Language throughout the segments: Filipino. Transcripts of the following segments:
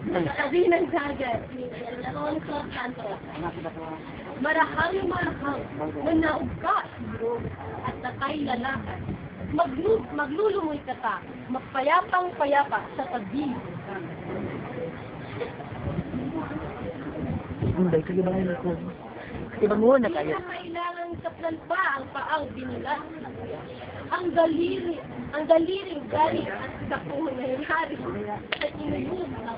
Sabi ng dagat, Alfonso Santos, marahang manaog ka, at nakay lalakas. Maglulumoy ka ta, magpayapang-payapa sa tabi. Hindi, sige ba ngayon ko? Ibang muna kayo. Kailangan kaplan pa ang paang binilas. Ang daliring galing at kapunay hari sa inuyog na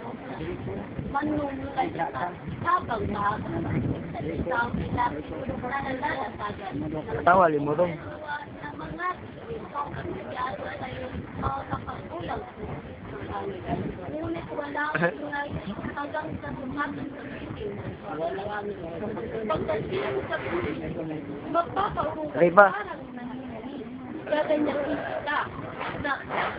manunulay ka habang maaga. Isang pinapit na nalalatagan. Tawali mo rin. Ang mga kasyado tayo makakakulang. Ngunit wala hanggang sa tumatang sa piting. Pagdating sa piting, magpapaurong ka parang nanginali. Kaya niya kita na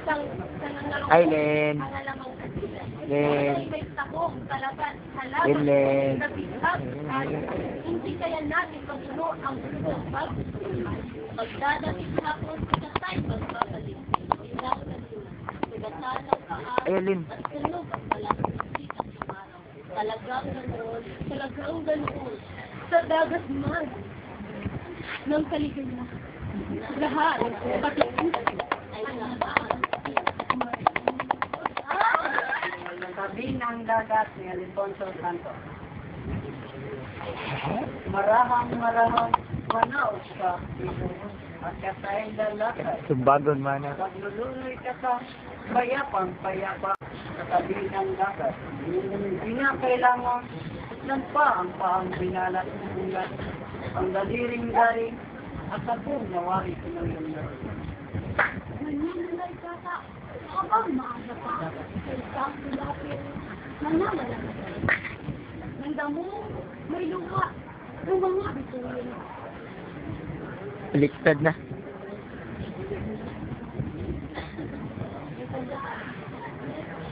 nangangalong Aileen. pangalamang kasila. Len. May takong talagang halaman Len. na bisag tayo. Hindi kaya natin pagsuno ang gusto pag-suliman. Pagdadating hapon sa tayo magbabalik. Aileen. Talagang ganoon. Sa dagat man ng kaligayahan. Lahat, pati ay nabaan. Sabi ng dagat ni Alfonso Santos. Marahang manaw ka. At kasayang lalakad. Sumbagon man na. Paglululoy ka sa payapang-payapa sa tabi ng dagat. Hindi nga kailangan lang pa ang paang binalat ng ulat. Ang daliring galing at sa pong nawari ko ng iyong laro. Maninulay ka sa habang maaga pa. Sa isang lapit, nananala na kayo. Nanda mo, may luha. Ang mga bituin. Baliktad na.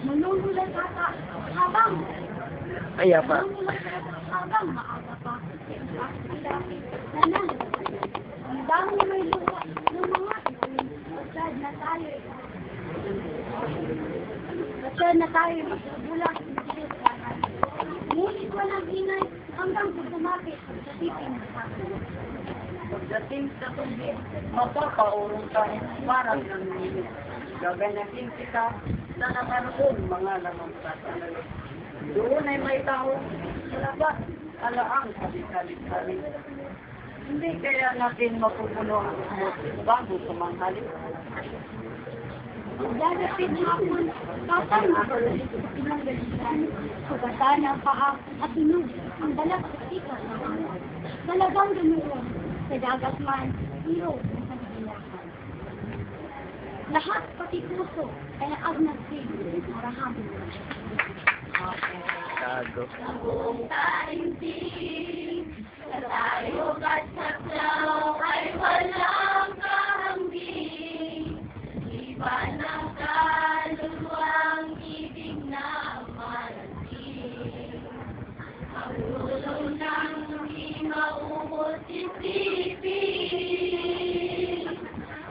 Manunulay ka sa habang Kaya pa. habang maaga pa. Nananala. Ang dami may luha ng mga bituin. Masyad na tayo. Bulang. Ngunit walang ingay hanggang sa sumapit sa tiping ng sakit. Pagdating sa tubig, mapapaurong ka parang nanginginig. Gaganahin kita sa nakaroon mga lamang sasanay. Doon ay may tao sa labas, alaang kabit-kabit. Hindi kaya natin mapupuno ang umot bago sumanghali. Dadating hapon, kapag mapalalik sa pinanggalitan, sugatan ang paa at inog ang dalag sa tika ng mga. Talagang ganoon, sa dagat man, hero ng kanilahan. Lahat pati puso ay naagnagsin, marahamin mo. Tago. Sa buong taimtim, sa tayo at sa klaw ay walang kahambing. Iba ng kaluluwang ibig na marating. Ang ulo ng di maubos isipin.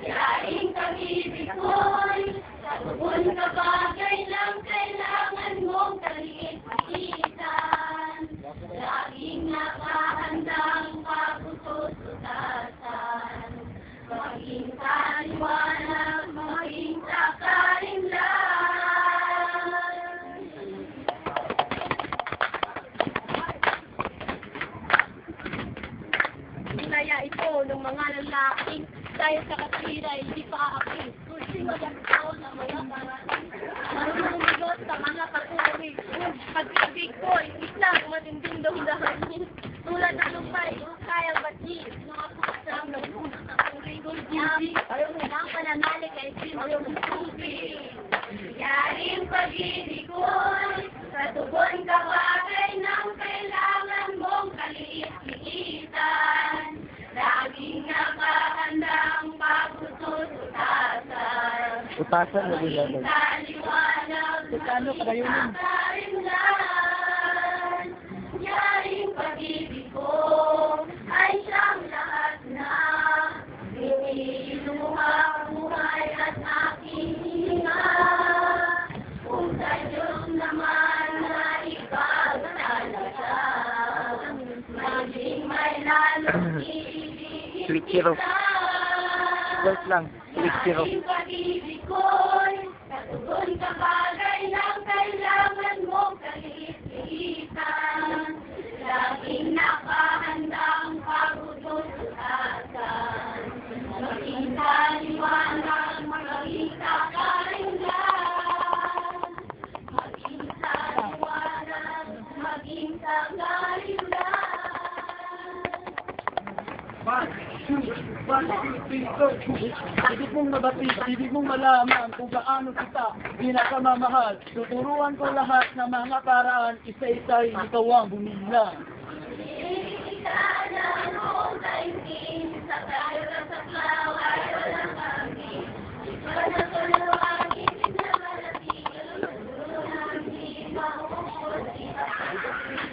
Yaing pag-ibig ko'y sa tubon ka bagay lang kailangan mong kaliit-liitan. Laging nakahandang pagsusutasan. Maging kaliwanag, maging sakarimlan. Kaya ito ng mga lalaking dahil sa katira, hindi pa aakit. Kung sino lang ito na mga parating. Marumigot sa mga patuloy. Pag-ibig ko, isang matinding dahilahanin. Tulad ng lumpay, kayang bati. Mga pusang nagpunta sa purigong tiyami. Ang pananalik ay sinulong tubig. Yaring pag-ibig ko, sa tugon ka bagay ng kailangan mong kaliit-liitan. Laging nakahandang pagsusutasan. Utasan na din natin. Kaliwanag, maging sakarimlan. Yaring pag-ibig ko ay siyang lahat na iniiluha buhay at aking hininga. Kung sa Diyos naman na Lichiro. Wait lang. Lichiro. Aking pag-ibig ko'y katugon ka bagay ng kailangan mong kaligpitan. Laging nakahandang pagtutusasan. Maging kaliwanag, maging kakarinlan. Maging kaliwanag, maging kakarinlan. Ibig mong mabatid, ibig mong malaman kung gaano kita pinakamamahal. Tuturuan ko lahat ng mga paraan, isa-isa'y ikaw ang bumilang.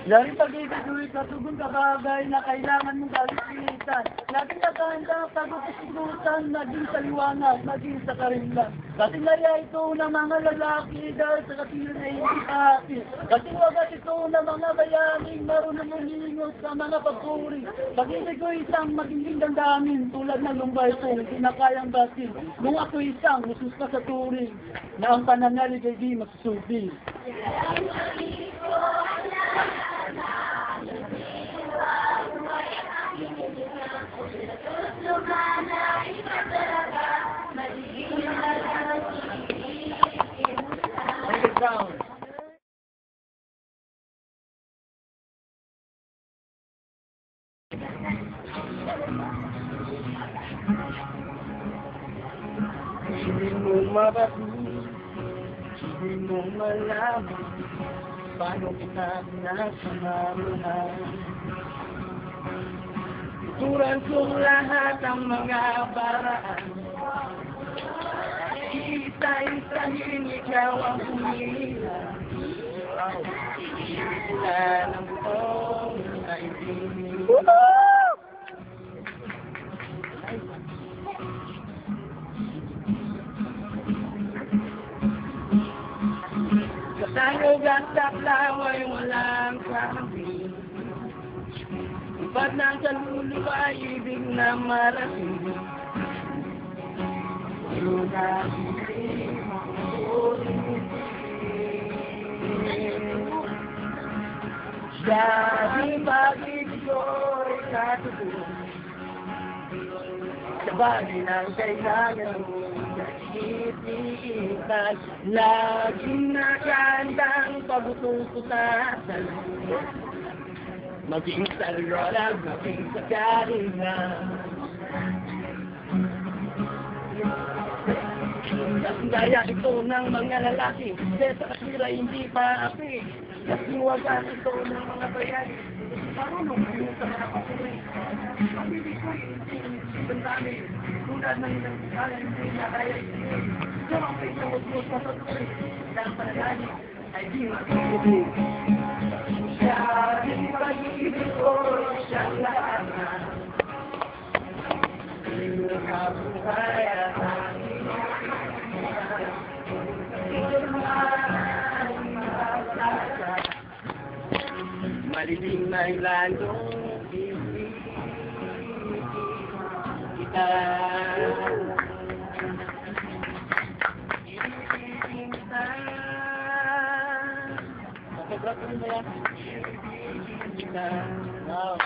Laging pag-ibig ulit sa tugon ka bagay na kailangan mong kalisitan. Laging nakahanda ang pagkukusutan, maging sa liwanag, maging sa karinlan. Kasi naya ito ng mga lalaki dahil sa katilan ay hindi atin. Kasi wagas ito ng mga bayaning marunong lumingos sa mga pagpuri. Pag-ibig ko isang magiging dandamin tulad ng lumbay kong kinakayang batin. Nung ako isang usus pa sa turing na ang pananalig ay di masusubi. Underground. Hindi mo mabati, hindi mo malaman paano kita nasamahan. Tuturan ko lahat ang mga paraan. Isa-isahin ikaw ang humila. Ilan ang buong naibigin. Sa tangog at saklaw ay walang kahambing. Ba't ng kaluluwa ibig na marating? Luna hindi makulit. Dahil pag-ibig ko'y katutunan sa bagay ng kailangan mong nagtitiitan. Laging nakahandang pagtutusasan. Maging sa liwanag, maging sa karinlan. Kasindaya ito ng mga lalaki, sa kasira hindi pa api. Kasiwagan ito ng mga bayan, marunong kayo sa mga papuri. Pag-ibig ko'y bantami, tulad ng ilang kala hindi na kaya isipin. Pero may tawag mo sa papuri, dahil panalangin ay di matutubig. Dahil pag-ibig ko siyang laman, pinakabuhay at aking maliling na ilandong ibig kita. Ibig kita. Nakagrap ko ba yan? Ibig kita. Wow.